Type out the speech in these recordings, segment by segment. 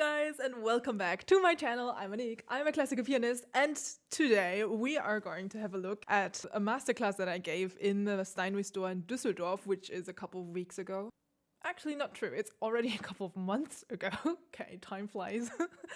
guys, and welcome back to my channel. I'm Hendrik, I'm a classical pianist, and today we are going to have a look at a masterclass that I gave in the Steinway store in Düsseldorf, which is a couple of weeks ago. Actually, not true. It's already a couple of months ago. Okay, time flies.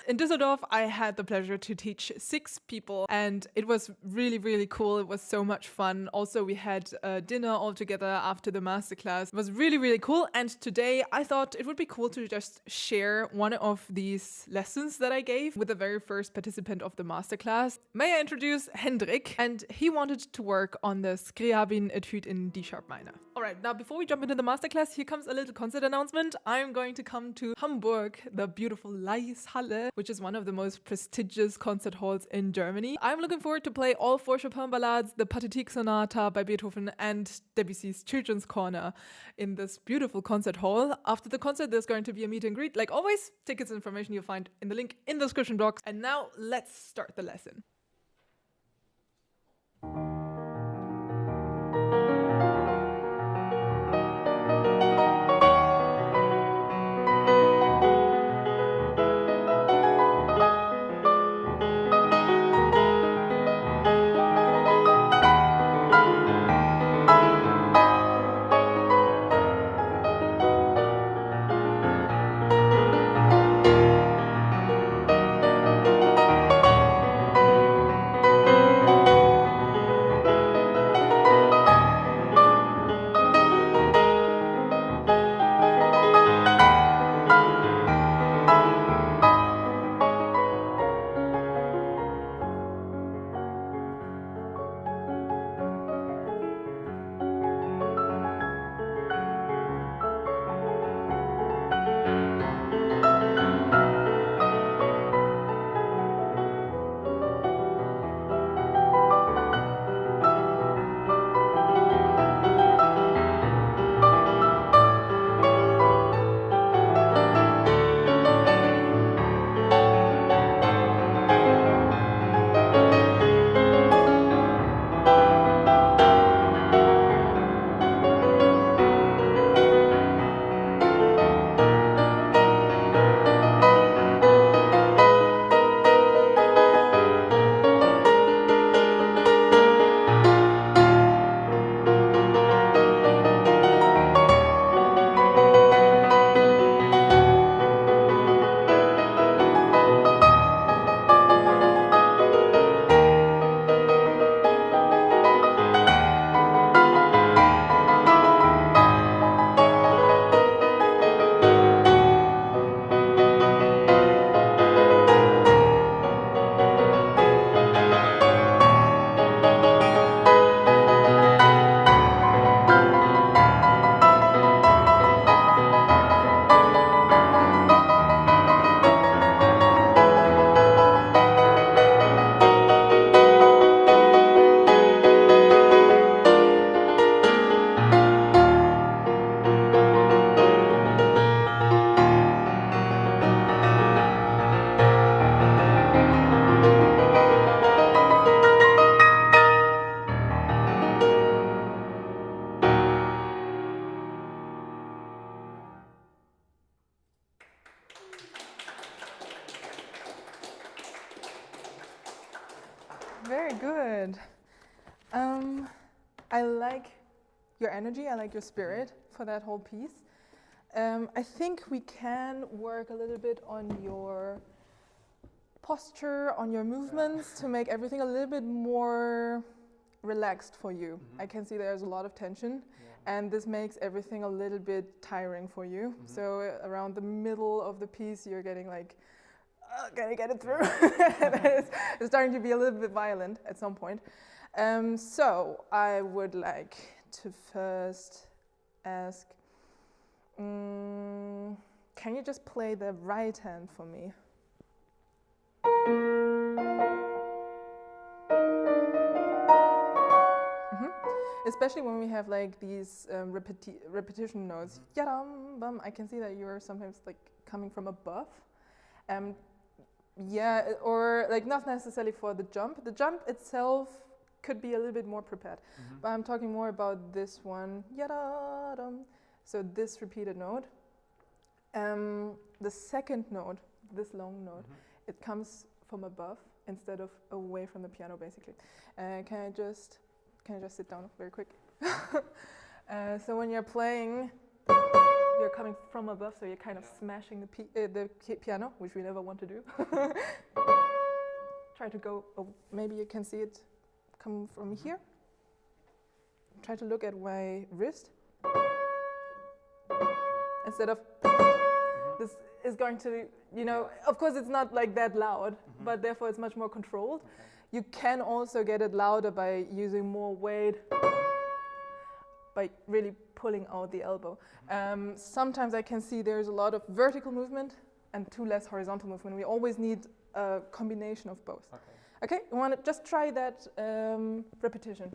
In Düsseldorf, I had the pleasure to teach 6 people, and it was really, really cool. It was so much fun. Also, we had dinner all together after the masterclass. It was really, really cool. And today, I thought it would be cool to just share one of these lessons that I gave with the very first participant of the masterclass. May I introduce Hendrik? And he wanted to work on the Skriabin Etude in D-sharp minor. All right, now before we jump into the masterclass, here comes a little concert announcement. I'm going to come to Hamburg, the beautiful LAEISZHALLE, which is one of the most prestigious concert halls in Germany. I'm looking forward to play all 4 Chopin ballades, the Pathetique Sonata by Beethoven, and Debussy's Children's Corner in this beautiful concert hall. After the concert, there's going to be a meet and greet. Like always, tickets and information you'll find in the link in the description box. And now let's start the lesson. Very good. I like your energy, I like your spirit for that whole piece. I think we can work a little bit on your posture, on your movements to make everything a little bit more relaxed for you. I can see there's a lot of tension and this makes everything a little bit tiring for you. So around the middle of the piece you're getting like, can I get it through? It's starting to be a little bit violent at some point. So I would like to first ask, can you just play the right hand for me? Especially when we have like these repetition notes. Yadam, bum. I can see that you're sometimes like coming from above. Yeah, or like not necessarily for the jump. The jump itself could be a little bit more prepared. But I'm talking more about this one. Yadam. So this repeated note. The second note, this long note. It comes from above instead of away from the piano, basically. Can I just sit down very quick? So when you're playing, you're coming from above, so you're kind of smashing the piano, which we never want to do. Try to go, maybe you can see it come from here. Try to look at my wrist. Instead of, this is going to, you know, of course it's not like that loud, but therefore it's much more controlled. You can also get it louder by using more weight, by really pulling out the elbow. Sometimes I can see there's a lot of vertical movement and too less horizontal movement. We always need a combination of both. Okay, you want to just try that repetition.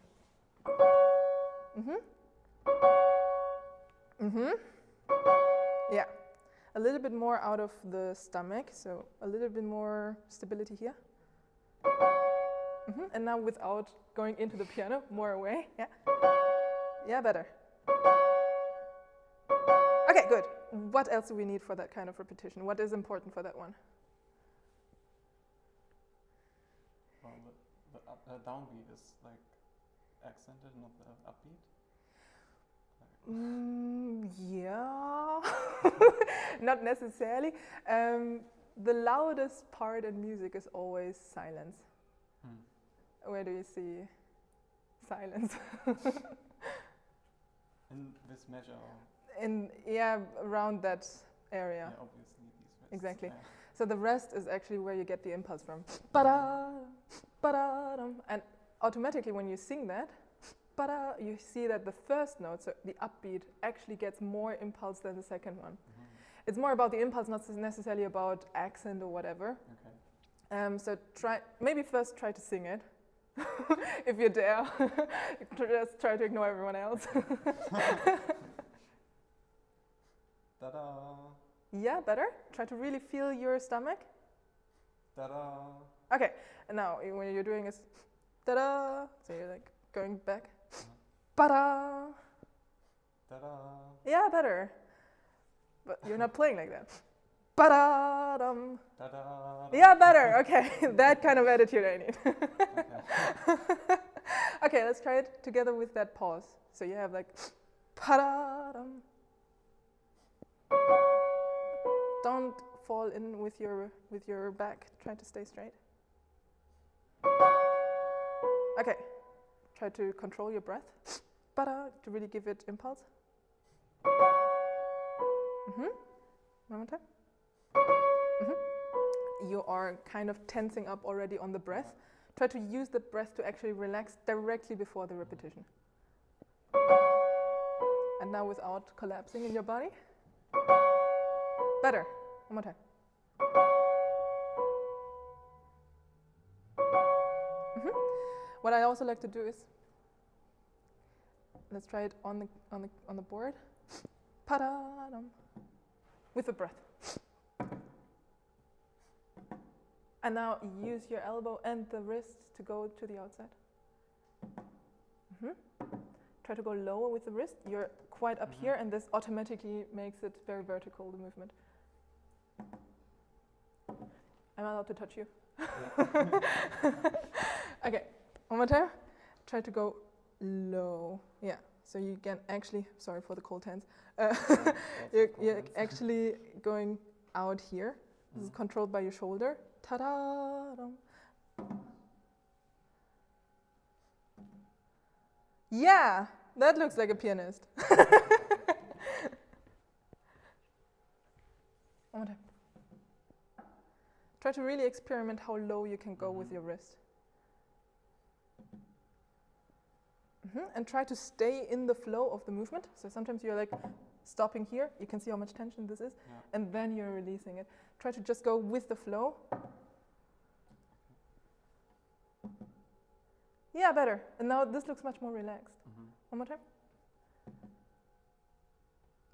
Yeah, a little bit more out of the stomach, so a little bit more stability here. And now without going into the piano, more away. Yeah. Yeah, better. Okay, good. What else do we need for that kind of repetition? What is important for that one? Well, the downbeat is like accented, not the upbeat. Yeah, not necessarily. The loudest part in music is always silence. Where do you see silence? In this measure? Around that area. Yeah, obviously these rests. Exactly. Yeah. So the rest is actually where you get the impulse from. Ba-da, ba-da-dum. And automatically when you sing that, ba-da, you see that the first note, so the upbeat, actually gets more impulse than the second one. It's more about the impulse, not necessarily about accent or whatever. So maybe first try to sing it. If you dare. Just try to ignore everyone else. Ta-da! Yeah, better. Try to really feel your stomach. Ta-da! Okay, and now when you're doing is ta-da, so you're like going back. Ba-da! Ta-da! Yeah, better. But you're not playing like that. Ba-da-dum. Ta-da! Yeah, better. Okay, that kind of attitude I need. Okay, let's try it together with that pause. So you have like pa-da-dum. Don't fall in with your back. Try to stay straight. Okay, try to control your breath. Ba-da, to really give it impulse. One more time. You are kind of tensing up already on the breath. Try to use the breath to actually relax directly before the repetition. And now without collapsing in your body. Better. One more time. What I also like to do is, let's try it on the board. Pa-da-dum. With the breath. And now use your elbow and the wrist to go to the outside. Try to go lower with the wrist. You're quite up here, and this automatically makes it very vertical, the movement. I'm allowed to touch you. Okay, one more time. Try to go low. Yeah, so you can actually, sorry for the cold hands. You're actually going out here. This is controlled by your shoulder. Ta-da! Yeah, that looks like a pianist. One more time. Try to really experiment how low you can go with your wrist. And try to stay in the flow of the movement. So sometimes you're like stopping here. You can see how much tension this is. And then you're releasing it. Try to just go with the flow. Yeah, better. And now this looks much more relaxed. One more time.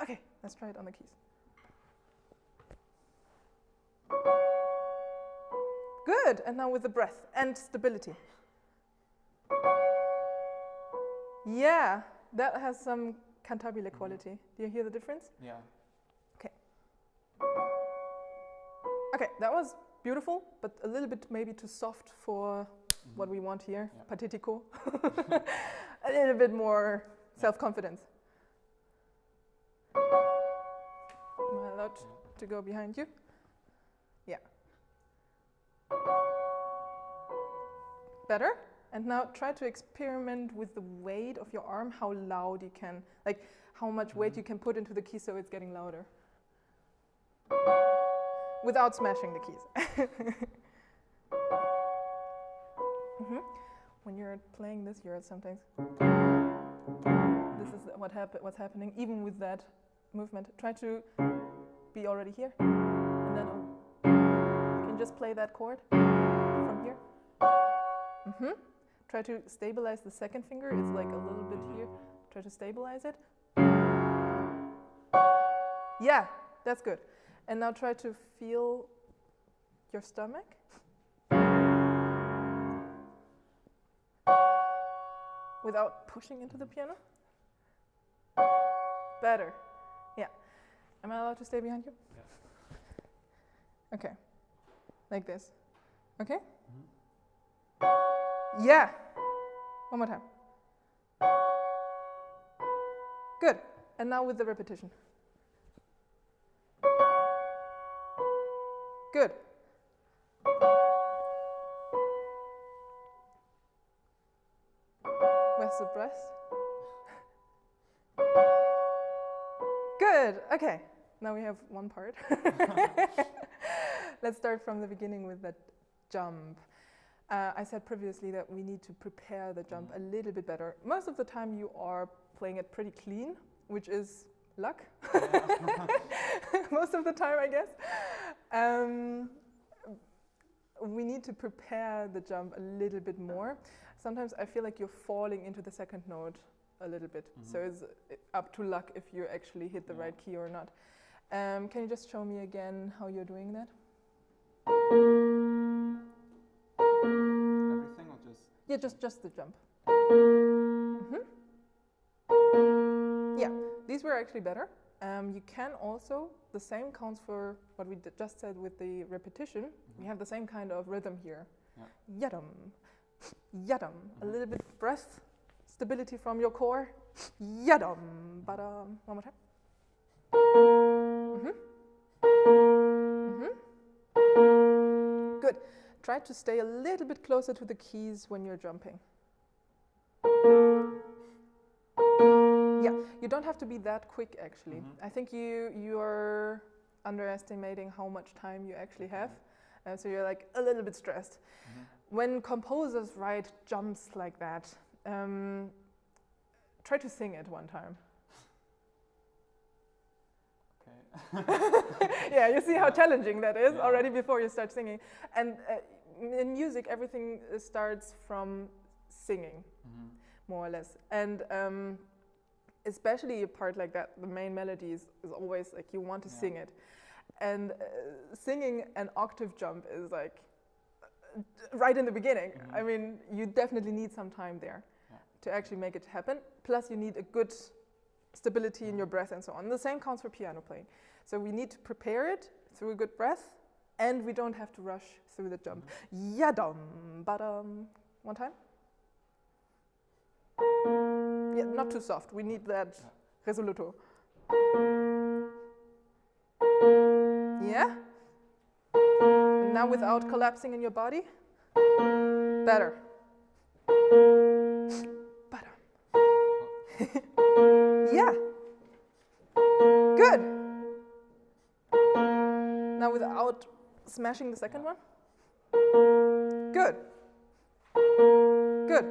Okay, let's try it on the keys. Good. And now with the breath and stability. Yeah, that has some cantabile quality. Do you hear the difference? Yeah. Okay. Okay, that was beautiful, but a little bit maybe too soft for what we want here, patetico. A little bit more self-confidence. Am I allowed to go behind you? Yeah. Better? And now try to experiment with the weight of your arm, how loud you can, like how much weight you can put into the key so it's getting louder. Without smashing the keys. When you're playing this, you're sometimes. This is what's happening, even with that movement. Try to be already here, and then you can just play that chord from here. Try to stabilize the second finger. It's like a little bit here. Try to stabilize it. Yeah, that's good. And now try to feel your stomach. Without pushing into the piano. Better. Yeah. Am I allowed to stay behind you? Yeah. Okay. Like this. Okay? Yeah. One more time. Good. And now with the repetition. Good. Where's the breath? Good. Okay. Now we have one part. Let's start from the beginning with that jump. I said previously that we need to prepare the jump a little bit better. Most of the time you are playing it pretty clean, which is luck. Most of the time, I guess. We need to prepare the jump a little bit more. Sometimes I feel like you're falling into the second note a little bit. So it's up to luck if you actually hit the right key or not. Can you just show me again how you're doing that? Everything or just? Yeah, just the jump. Yeah, these were actually better. You can also, the same counts for what we just said with the repetition. We have the same kind of rhythm here. Yadam, yadam. A little bit breath, stability from your core. Yadam, badam. One more time. Good. Try to stay a little bit closer to the keys when you're jumping. Yeah, you don't have to be that quick actually. I think you're underestimating how much time you actually have. So you're like a little bit stressed. When composers write jumps like that, try to sing it one time. Yeah, you see how challenging that is already before you start singing. And in music, everything starts from singing, more or less. And especially a part like that, the main melody is always like you want to sing it. And singing an octave jump is like right in the beginning. I mean, you definitely need some time there to actually make it happen. Plus, you need a good stability in your breath and so on. The same counts for piano playing. So we need to prepare it through a good breath, and we don't have to rush through the jump. Yadam, badam. One time. Yeah, not too soft. We need that resoluto. Yeah? And now without collapsing in your body. Better. Badam. Yeah. Good. Now without smashing the second one. Good. Good.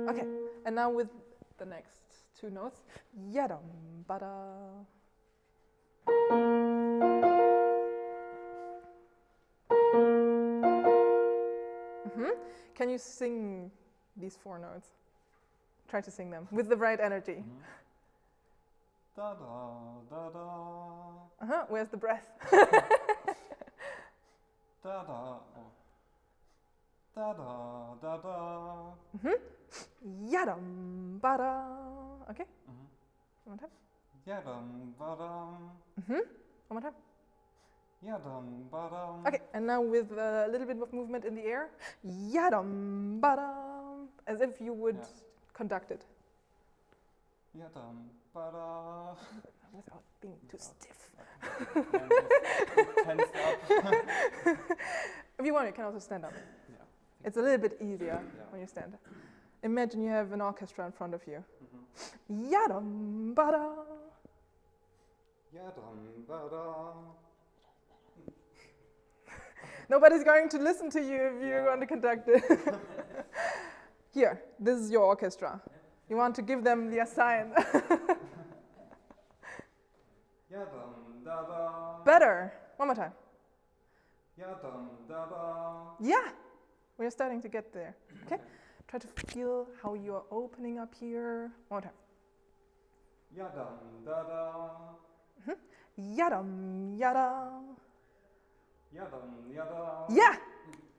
Okay, and now with the next two notes. Yadam, bada. Can you sing these four notes? Try to sing them with the right energy. Da da da da. Where's the breath? Da da. Oh. Da da da da. Yadam, bada. Okay. One more time. Yadam badam. One more time. Yadam, badam. Okay, and now with a little bit of movement in the air. Yadam, badam. As if you would conduct it. Yadam, badam. Without being too stiff. Tensed up. If you want, you can also stand up. Yeah. It's a little bit easier when you stand. Imagine you have an orchestra in front of you. Yadam, badam. Yadam, badam. Nobody's going to listen to you if you're going to conduct it. Here, this is your orchestra. You want to give them the sign. Yadam, dadam. Better. One more time. Yadam, dadam. Yeah, we're starting to get there. Okay, try to feel how you're opening up here. One more time. Yadam, dadam. Yadam, yadam. Yadam, yadam. Yeah,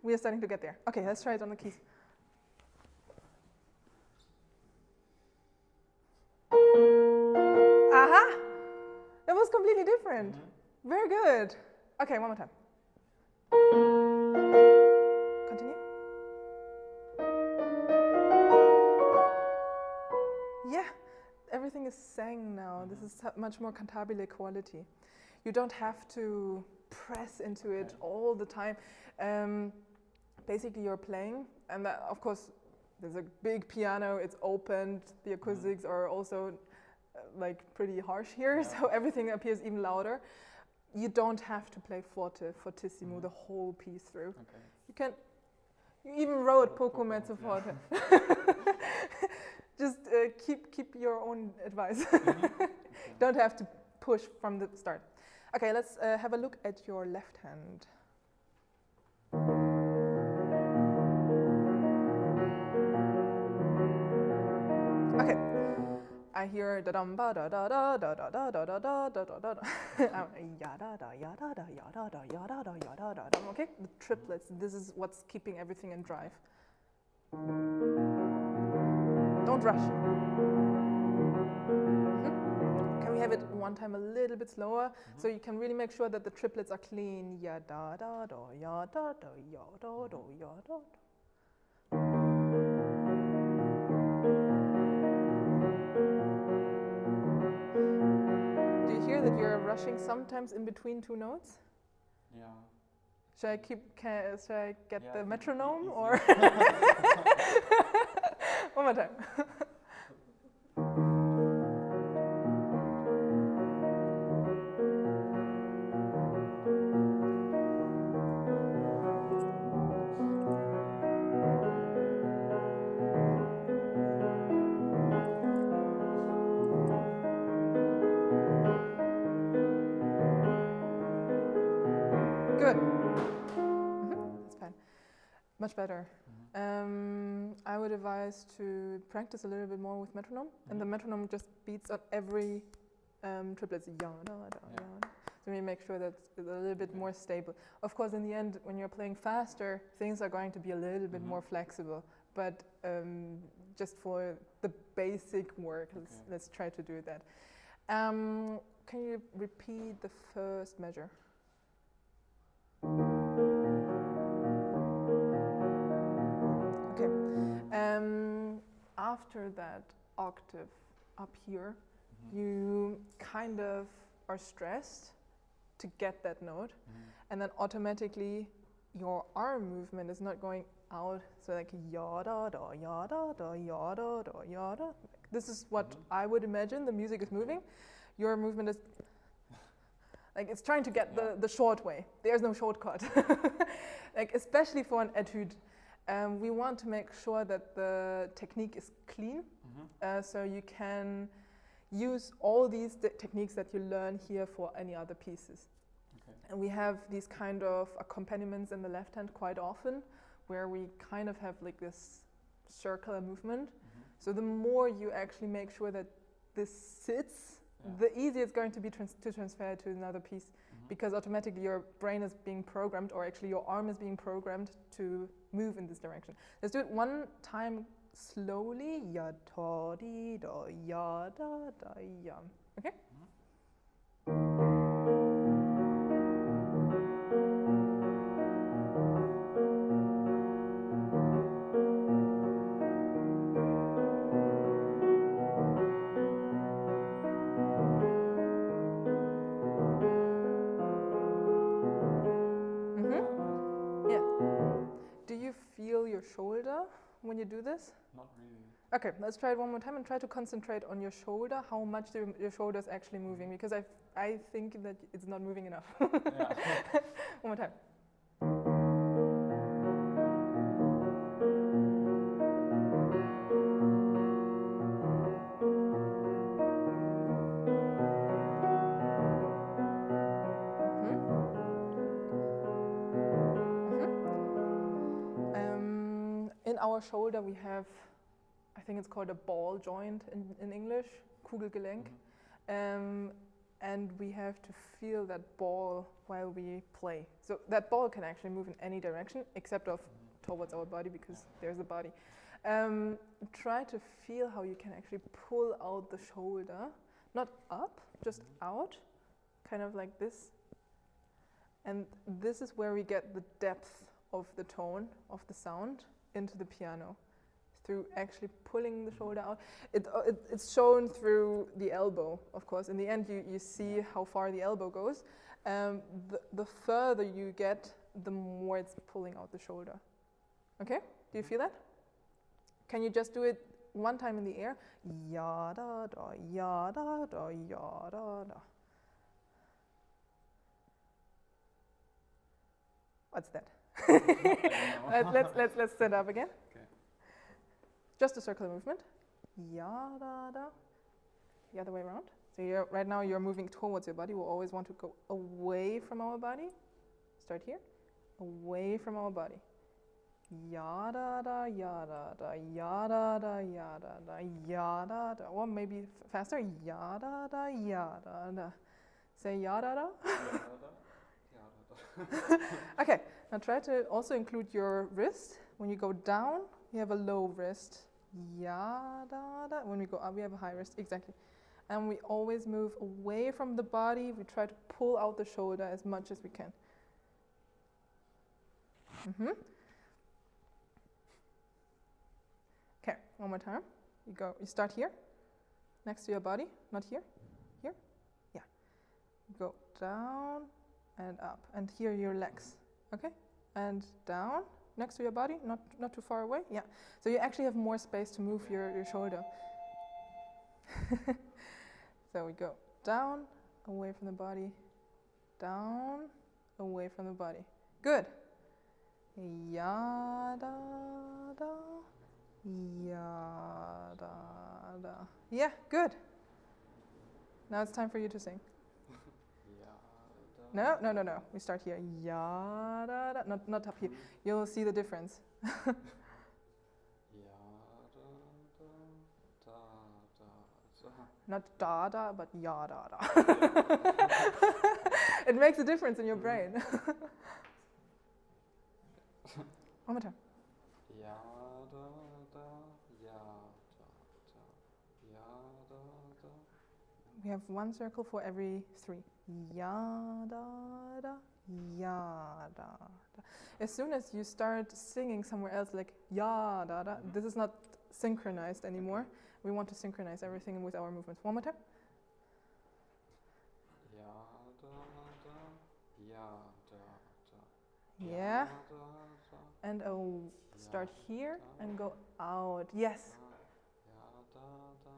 we are starting to get there. Okay, let's try it on the keys. Aha! That was completely different. Very good. Okay, one more time. Continue. Yeah, everything is sang now. This is much more cantabile quality. You don't have to press into it all the time. Basically, you're playing, and that, of course, there's a big piano. It's opened. The acoustics are also like pretty harsh here, so everything appears even louder. You don't have to play fortissimo the whole piece through. You can. You even wrote poco mezzo forte. Just keep your own advice. Don't have to push from the start. Okay, let's have a look at your left hand. Okay, I hear da dum ba da da da da da da da da da da da da. Ya da da ya da da ya da da ya da da ya da da. Okay, the triplets. This is what's keeping everything in drive. Don't rush. Can we have it one time a little bit slower so you can really make sure that the triplets are clean? Ya da da da ya da da ya da da ya da da. Do you hear that you're rushing sometimes in between two notes? Yeah. Should I get the metronome or? One more time. Good. That's fine. Much better. I would advise to practice a little bit more with metronome, and the metronome just beats on every triplet. So we make sure that it's a little bit more stable. Of course, in the end, when you're playing faster, things are going to be a little bit more flexible. But just for the basic work, let's try to do that. Can you repeat the first measure? Okay. After that octave up here, you kind of are stressed to get that note, and then automatically your arm movement is not going out. So like yada da yada da yada da yada. This is what I would imagine the music is moving. Your movement is like it's trying to get the short way. There's no shortcut. Like especially for an etude, we want to make sure that the technique is clean, so you can use all these techniques that you learn here for any other pieces. And we have these kind of accompaniments in the left hand quite often, where we kind of have like this circular movement. So the more you actually make sure that this sits, the easier it's going to be to transfer it to another piece, because automatically your brain is being programmed, or actually your arm is being programmed to move in this direction. Let's do it one time slowly. Ya ta di da ya da da ya. Okay. when you do this? Not really. Okay, let's try it one more time and try to concentrate on your shoulder, how much your shoulder is actually moving, because I think that it's not moving enough. Yeah. One more time. In our shoulder we have, I think it's called a ball joint in English, Kugelgelenk. And we have to feel that ball while we play. So that ball can actually move in any direction except towards our body, because there's a body. Try to feel how you can actually pull out the shoulder, not up, just out, kind of like this. And this is where we get the depth of the tone, of the sound, into the piano, through actually pulling the shoulder out. It's shown through the elbow, of course. In the end, you see how far the elbow goes. The further you get, the more it's pulling out the shoulder. Okay? Do you feel that? Can you just do it one time in the air? Ya da da, ya da da, ya da da. What's that? let's set up again. Okay. Just a circular movement. Ya da da. The other way around. So right now you're moving towards your body. We'll always want to go away from our body. Start here. Away from our body. Ya da da, ya da da, ya da da, ya da da, ya da da. Or maybe faster. Ya da da, ya da da. Say ya da da. Okay, now try to also include your wrist. When you go down, you have a low wrist. Ya da da. When we go up, we have a high wrist. Exactly. And we always move away from the body. We try to pull out the shoulder as much as we can. Okay, one more time. You start here, next to your body, not here. Here? Yeah. Go down and up, and here your legs, okay? And down, next to your body, not too far away, yeah. So you actually have more space to move your shoulder. So we go down, away from the body, down, away from the body. Good. Ya da da, ya da da. Yeah, good. Now it's time for you to sing. No. We start here. Ya da da. Not up here. You'll see the difference. Not da da, but ya da da. It makes a difference in your brain. One more time. Ya da da, ya da da, ya da da. We have one circle for every three. Ya da da, ya da da. As soon as you start singing somewhere else, like ya da da, this is not synchronized anymore. Okay. We want to synchronize everything with our movements. One more time. Ya da da, ya da da. Yeah. Ya da da. And start here and go out. Yes. Ya da da, da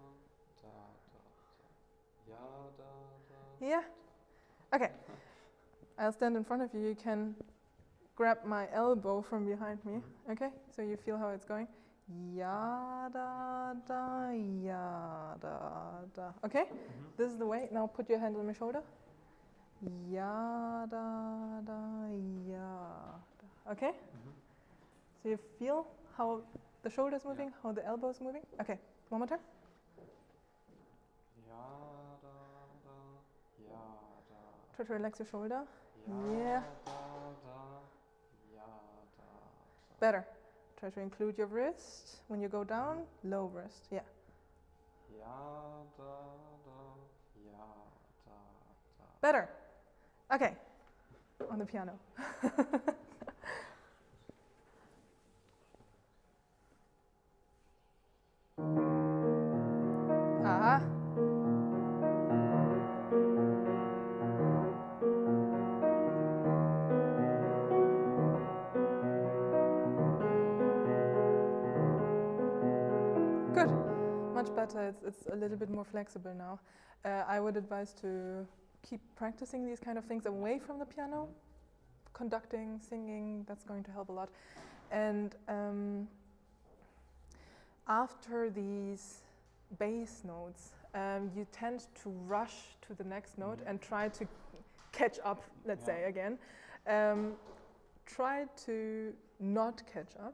da da. Ya da da. Yeah. Okay. I'll stand in front of you. You can grab my elbow from behind me. Okay? So you feel how it's going. Ya da da, ya da da. Okay? This is the way. Now put your hand on my shoulder. Ya da da, ya da. Okay? So you feel how the shoulder is moving, how the elbow is moving? Okay. One more time. Ya da da, ya da. Try to relax your shoulder. Ya Yeah. da da, ya da da. Better. Try to include your wrist. When you go down, low wrist. Yeah. Ya da da, ya da da. Better. Okay. On the piano. Aha. much better. It's a little bit more flexible now. I would advise to keep practicing these kind of things away from the piano. Conducting, singing, that's going to help a lot. And after these bass notes, you tend to rush to the next note and try to catch up, let's say again. Try to not catch up,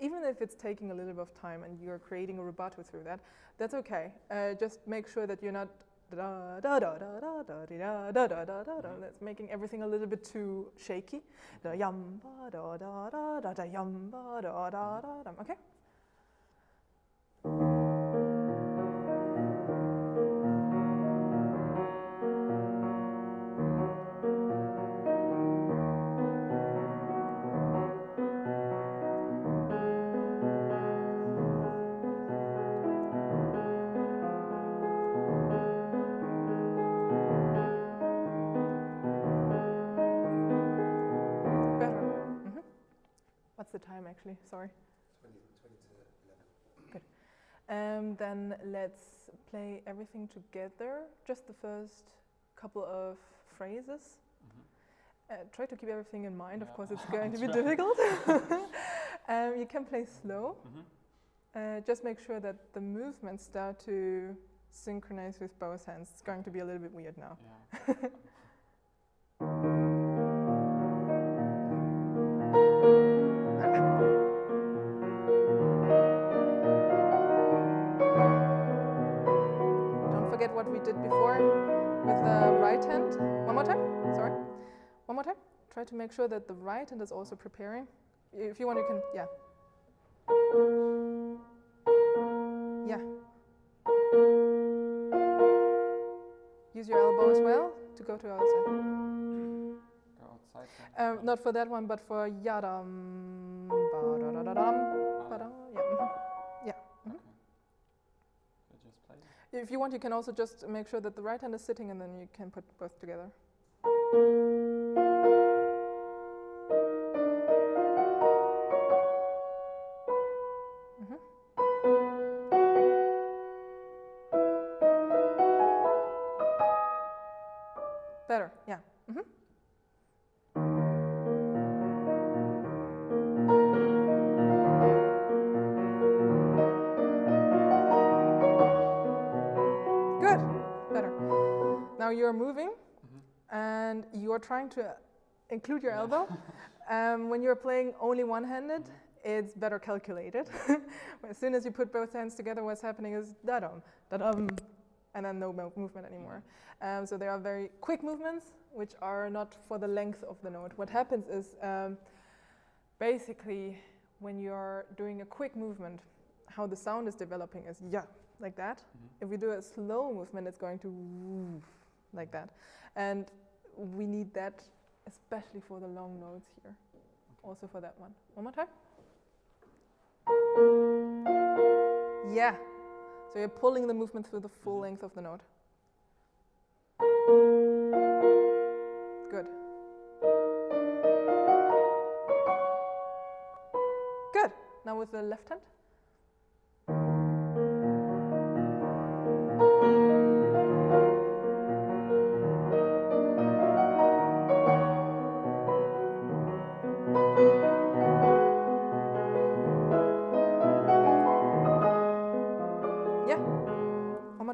even if it's taking a little bit of time and you're creating a rubato through that, that's okay. Just make sure that you're not da da da da da da da da da da da. That's making everything a little bit too shaky. Da yum ba da da da da da yum ba da da da da. Okay. What's the time actually? Sorry. 20 to 11. Good. Then let's play everything together. Just the first couple of phrases. Try to keep everything in mind. Of course, it's going to be difficult. You can play slow. Just make sure that the movements start to synchronize with both hands. It's going to be a little bit weird now. Forget what we did before with the right hand. One more time. Sorry. One more time. Try to make sure that the right hand is also preparing. If you want, you can. Yeah. Yeah. Use your elbow as well to go to the other side. Go outside. Not for that one, but for yadam. Ba-da-da-da-dam. Ba-da. Yeah. If you want, you can also just make sure that the right hand is sitting and then you can put both together. Better, yeah. Now you're moving and you're trying to include your elbow. When you're playing only one-handed, it's better calculated. As soon as you put both hands together, what's happening is da-dum, da-dum, and then no movement anymore. So there are very quick movements, which are not for the length of the note. What happens is basically when you're doing a quick movement, how the sound is developing is yeah, like that. If we do a slow movement, it's going to like that. And we need that especially for the long notes here. Also for that one. One more time. Yeah. So you're pulling the movement through the full length of the note. Good. Good. Now with the left hand.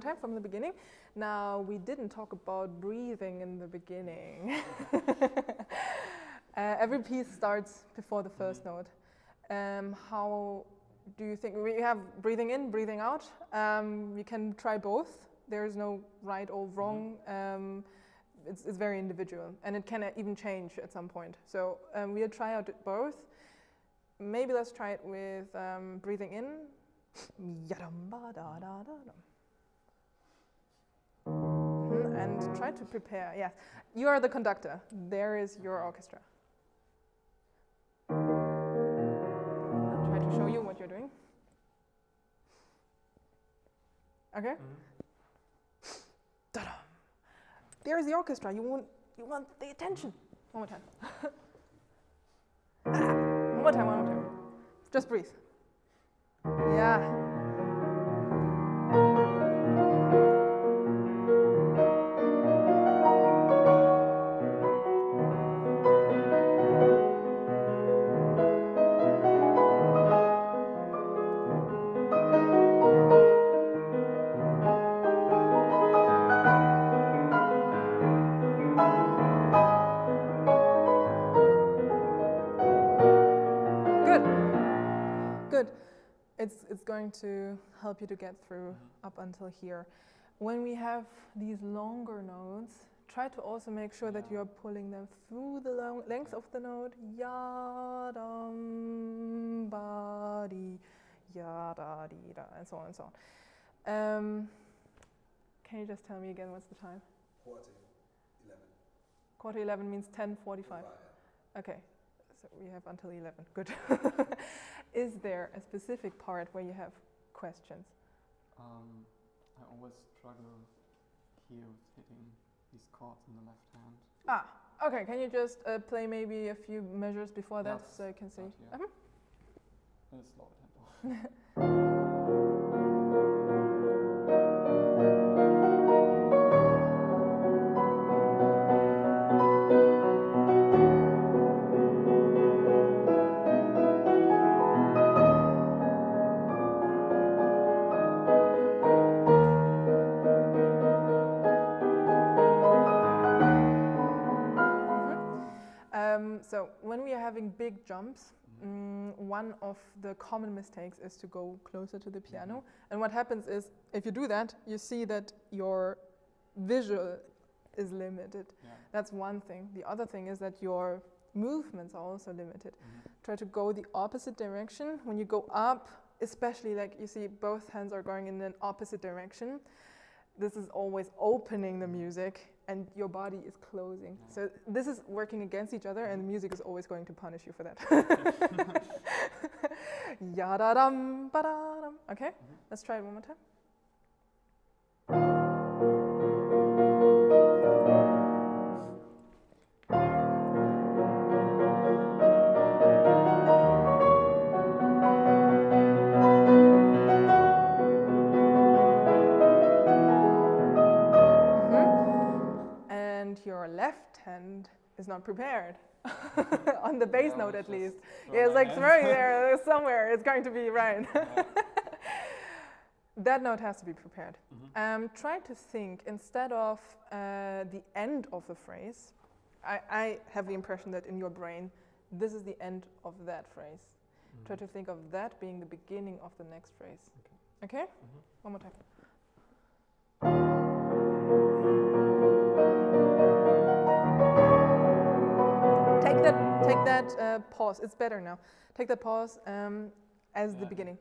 Time from the beginning. Now, we didn't talk about breathing in the beginning. Every piece starts before the first note. How do you think? We have breathing in, breathing out. You can try both. There is no right or wrong. It's very individual, and it can even change at some point. So we'll try out both. Maybe let's try it with breathing in. And try to prepare. Yes, you are the conductor. There is your orchestra. I'll try to show you what you're doing. Okay. Ta-da! There is the orchestra. You want the attention. One more time. One more time. Just breathe. Yeah. it's going to help you to get through up until here. When we have these longer notes, try to also make sure that you're pulling them through the length of the note. Ya dum ba di, ya da di da, and so on and so on. Can you just tell me again what's the time? 11. Quarter 11 means 10:45. Okay, so we have until 11. Good. Is there a specific part where you have questions? I always struggle here with hitting these chords in the left hand. Okay. Can you just play maybe a few measures before that so I can see? Slow tempo. So when we are having big jumps, one of the common mistakes is to go closer to the piano. And what happens is, if you do that, you see that your visual is limited. That's one thing. The other thing is that your movements are also limited. Try to go the opposite direction. When you go up, especially like you see both hands are going in an opposite direction, this is always opening the music and your body is closing. So this is working against each other and the music is always going to punish you for that. Ya-da-dum, ba-da-dum. Okay, let's try it one more time. Your left hand is not prepared on the bass note at least. Yeah, it's like throwing there somewhere, it's going to be right. That note has to be prepared. Try to think, instead of the end of the phrase, I have the impression that in your brain, this is the end of that phrase. Try to think of that being the beginning of the next phrase. Okay? One more time. Take that pause. It's better now. Take that pause as the beginning.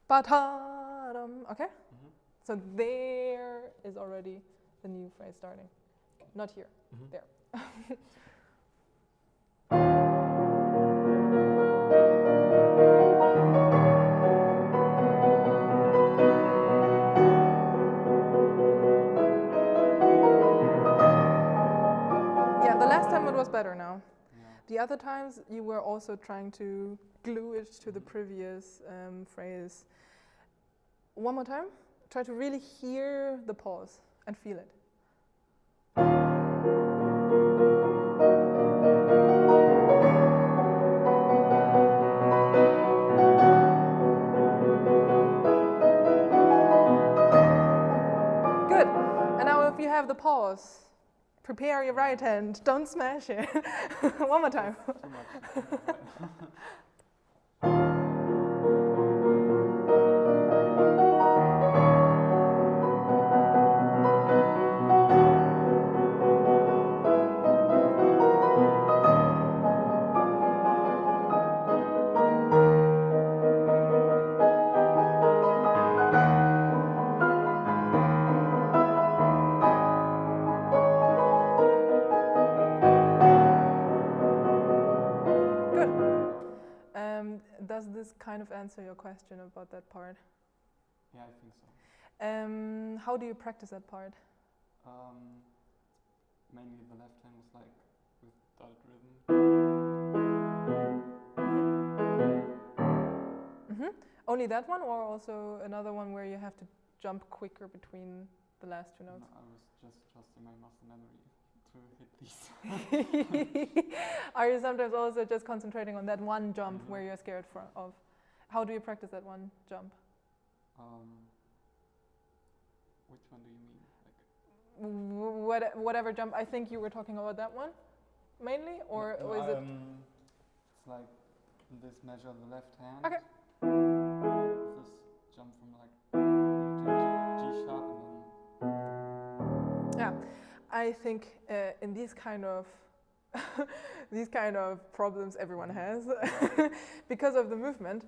Ba-ta-dum. Okay? So there is already the new phrase starting. Not here. There. Yeah, the last time it was better now. The other times you were also trying to glue it to the previous phrase. One more time. Try to really hear the pause and feel it. Good. And now if you have the pause, prepare your right hand, don't smash it. One more time. Does this kind of answer your question about that part? Yeah, I think so. How do you practice that part? Mainly the left hand was like with dotted rhythm. Only that one, or also another one where you have to jump quicker between the last two notes? No, I was just trusting my muscle memory to hit these. Are you sometimes also just concentrating on that one jump where you're scared of? How do you practice that one jump? Which one do you mean? Like whatever jump. I think you were talking about that one, mainly, or is it? It's like this measure of the left hand. Okay. This jump from like to G sharp and then. Yeah, I think in these kind of these kind of problems everyone has because of the movement.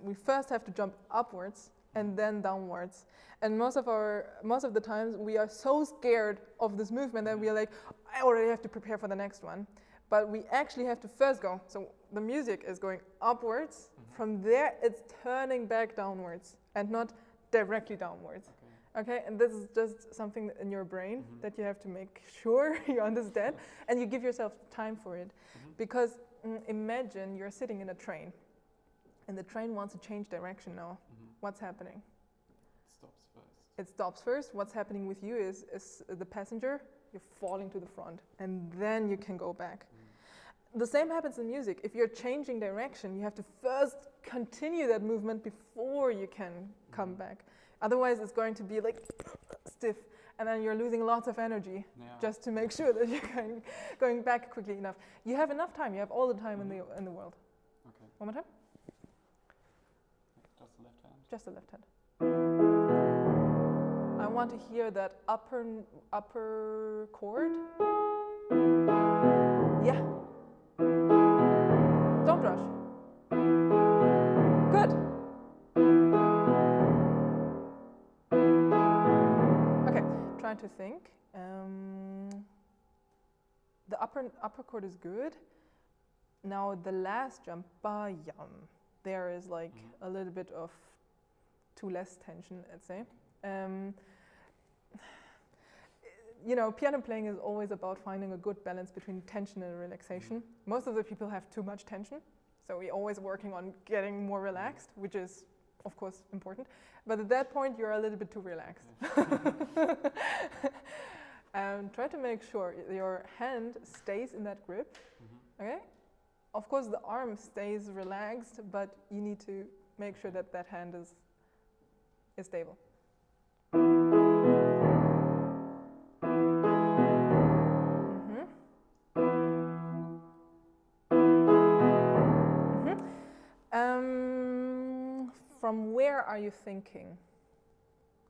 We first have to jump upwards and then downwards. And most of the times we are so scared of this movement that we are like, I already have to prepare for the next one. But we actually have to first go. So the music is going upwards. From there, it's turning back downwards and not directly downwards. Okay, and this is just something in your brain that you have to make sure you understand, and you give yourself time for it. Because imagine you're sitting in a train, and the train wants to change direction now. What's happening? It stops first. It stops first. What's happening with you is the passenger, you're falling to the front, and then you can go back. The same happens in music. If you're changing direction, you have to first continue that movement before you can come back. Otherwise, it's going to be like stiff, and then you're losing lots of energy just to make sure that you're going back quickly enough. You have enough time. You have all the time in the world. Okay. One more time. Just the left hand. Just the left hand. I want to hear that upper chord. Yeah. Don't rush. Good. Trying to think. The upper chord is good. Now the last jump, ba-yam. There is like a little bit of too less tension, let's say. You know, piano playing is always about finding a good balance between tension and relaxation. Most of the people have too much tension, so we're always working on getting more relaxed, which is, of course, important. But at that point, you're a little bit too relaxed. Try to make sure your hand stays in that grip. Okay? Of course, the arm stays relaxed, but you need to make sure that that hand is stable. From where are you thinking?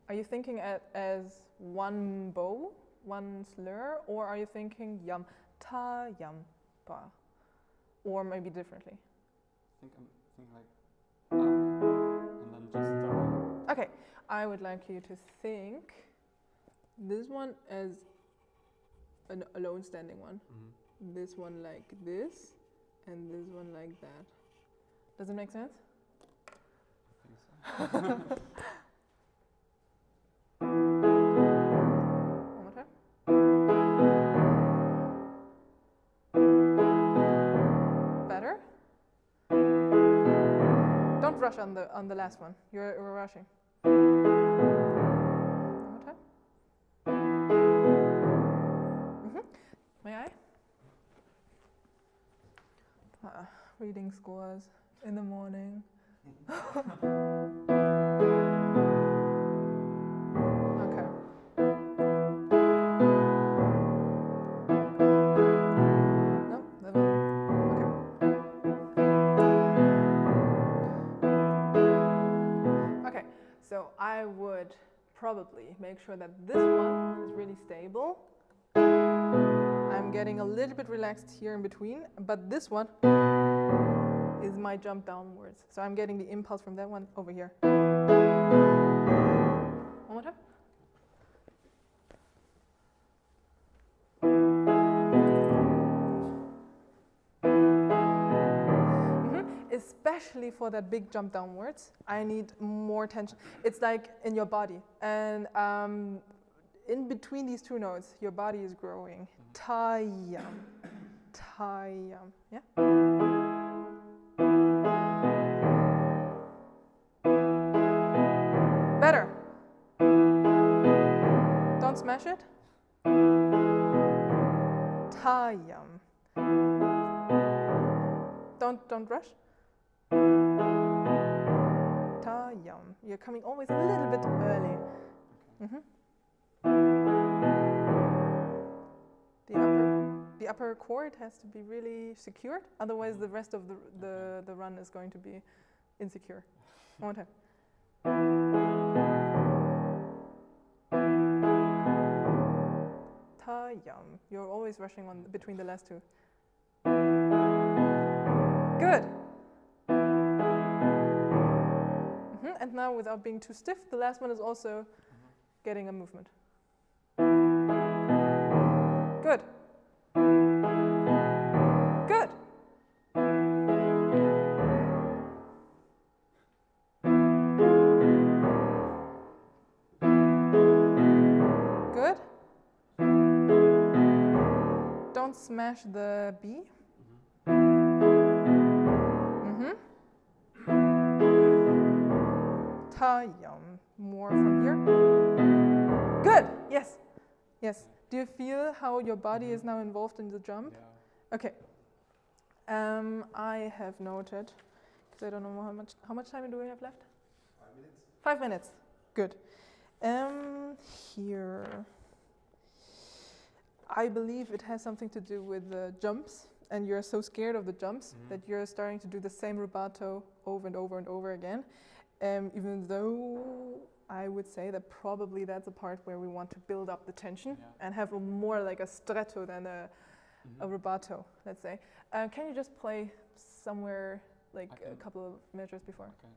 Are you thinking as one bow, one slur, or are you thinking yam, ta, yam, pa? Or maybe differently? I think I'm thinking like up and then just down. Okay, I would like you to think this one as an alone standing one, this one like this, and this one like that. Does it make sense? I think so. One more time. Better? Don't rush on the last one. You're rushing. One more time. May I? Reading scores in the morning. Okay. No, that one. Okay. Okay. So I would probably make sure that this one is really stable. I'm getting a little bit relaxed here in between, but this one is my jump downwards. So I'm getting the impulse from that one over here. One more time. Especially for that big jump downwards, I need more tension. It's like in your body. And in between these two notes, your body is growing. Ta-yam, ta-yam. Yeah? Better. Don't smash it. Ta-yam. Don't rush. Ta-yam. You're coming always a little bit early. The upper chord has to be really secured, otherwise the rest of the run is going to be insecure. One more time. Ta yum. You're always rushing on between the last two. Good. And now, without being too stiff, the last one is also getting a movement. Good. Good. Good. Don't smash the B. Ta-yum. More from here. Good. Yes. Yes. Do you feel how your body is now involved in the jump? Yeah. Okay. I have noted, because I don't know how much time do we have left? 5 minutes. 5 minutes. Good. Here. I believe it has something to do with the jumps, and you're so scared of the jumps that you're starting to do the same rubato over and over and over again. Even though I would say that probably that's a part where we want to build up the tension and have more like a stretto than a rubato, let's say. Can you just play somewhere like a couple of measures before? Okay.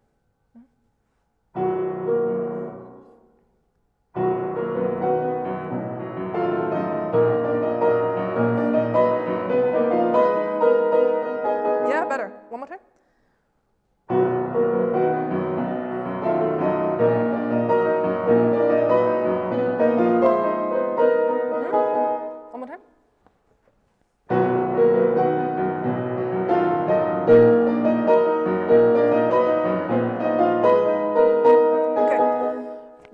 Yeah, better. One more time. One more time. Okay.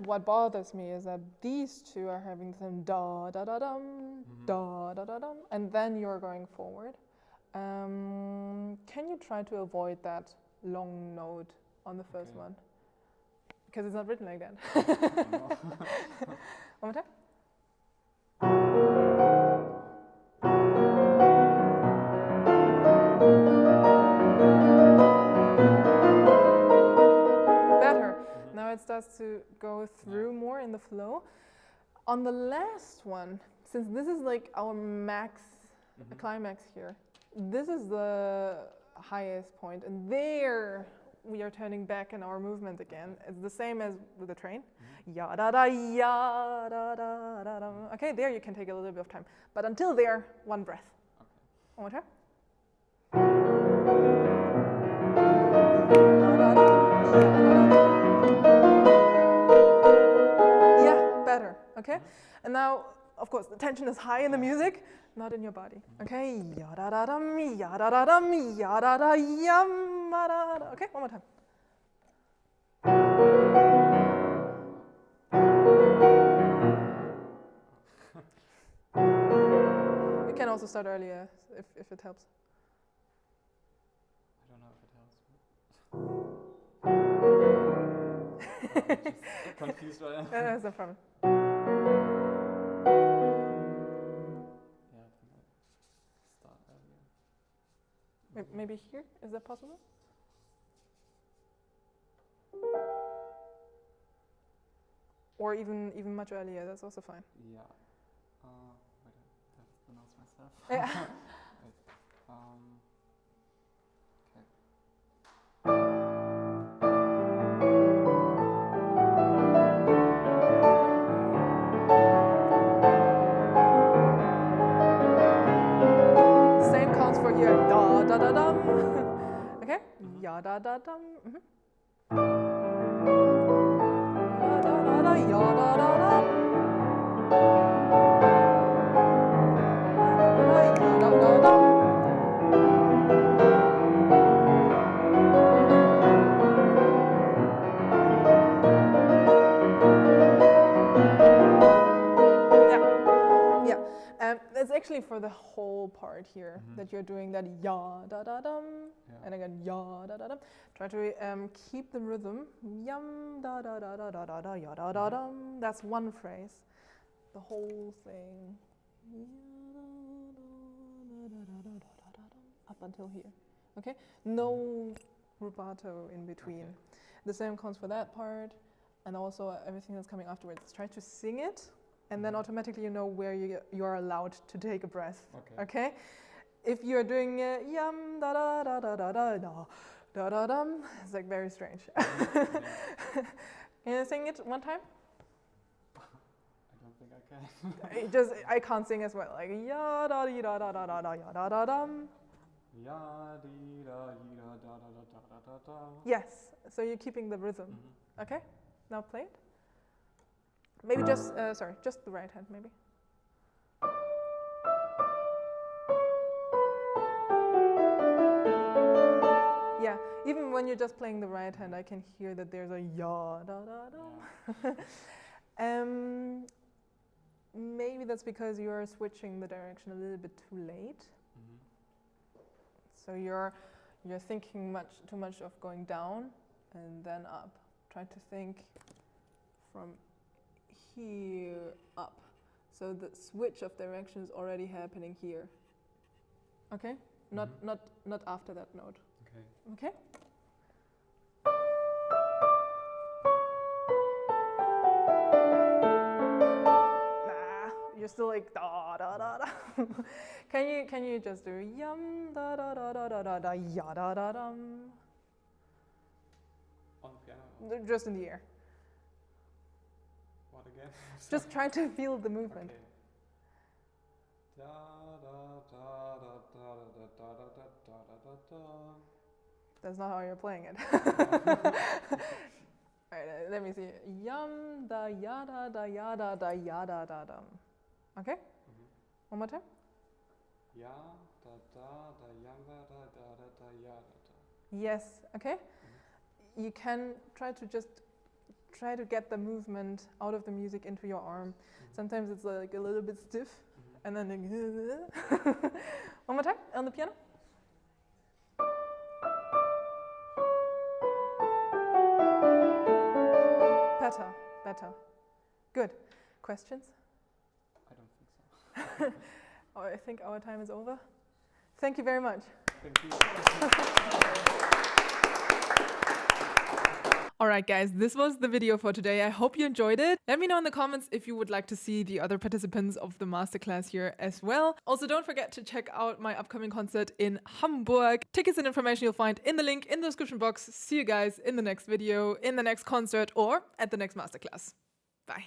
What bothers me is that these two are having some da da da dum, da da da dum, and then you're going forward. Can you try to avoid that long note on the first one? Because it's not written like that. One more time. Better. Now it starts to go through more in the flow. On the last one, since this is like our max, climax here, this is the highest point, and there we are turning back in our movement again. It's the same as with the train. Ya da da ya da da da da. Okay, there you can take a little bit of time, but until there, one breath. One more time. Yeah, better. Okay, and now, of course, the tension is high in the music, not in your body. Okay, ya da da dum, ya da da dum, ya da da yum, da da. Okay, one more time. You can also start earlier if it helps. I don't know if it helps. I'm just confused right now. That's no problem. Yeah, I think I'll start earlier. Maybe here? Is that possible? Or even much earlier, that's also fine. Yeah. Wait, I have to pronounce myself. Yeah. Wait, okay. Same counts for here. Da da da dum. Okay? Ya da da dum. Da da da da, ya da da dum. Ya da da dum. That's actually for the whole part here that you're doing that ya da da dum, and again ya da da dum. Try to keep the rhythm. Yum da da da da da da da ya da da dum. That's one phrase. The whole thing. Up until here. Okay? No rubato in between. The same counts for that part, and also everything that's coming afterwards. Try to sing it, and then automatically you know where you're allowed to take a breath. Okay? If you're doing yum da da da da da da da da da dum, it's like very strange. Can you sing it one time? I don't think I can. I can't sing as well. Like ya da dee da da da da da ya da da dum. Ya dee da yi da da da da da da da. Yes. So you're keeping the rhythm. Okay. Now play it. Maybe just just the right hand maybe. Yeah, even when you're just playing the right hand, I can hear that there's a ya da da da. Maybe that's because you're switching the direction a little bit too late. So you're thinking too much of going down and then up. Try to think from here up. So the switch of direction is already happening here. Okay? Not after that note. Okay? Nah, you're still like da da da da. Can you just do yum da da da da da da da ya da da dum? On piano. Just in the air. What again? Just try to feel the movement. Okay. Da da da da da da da da da da da da. That's not how you're playing it. Alright, let me see. Yum da ya da da ya da da ya da da dum. Okay? One more time. Ya da da da yam da da da da da ya da da. Yes. Okay. You can try to get the movement out of the music into your arm. Sometimes it's like a little bit stiff, and then one more time on the piano. Better. Good. Questions? I don't think so. Oh, I think our time is over. Thank you very much. Thank you. Alright guys, this was the video for today. I hope you enjoyed it. Let me know in the comments if you would like to see the other participants of the masterclass here as well. Also, don't forget to check out my upcoming concert in Hamburg. Tickets and information you'll find in the link in the description box. See you guys in the next video, in the next concert, or at the next masterclass. Bye.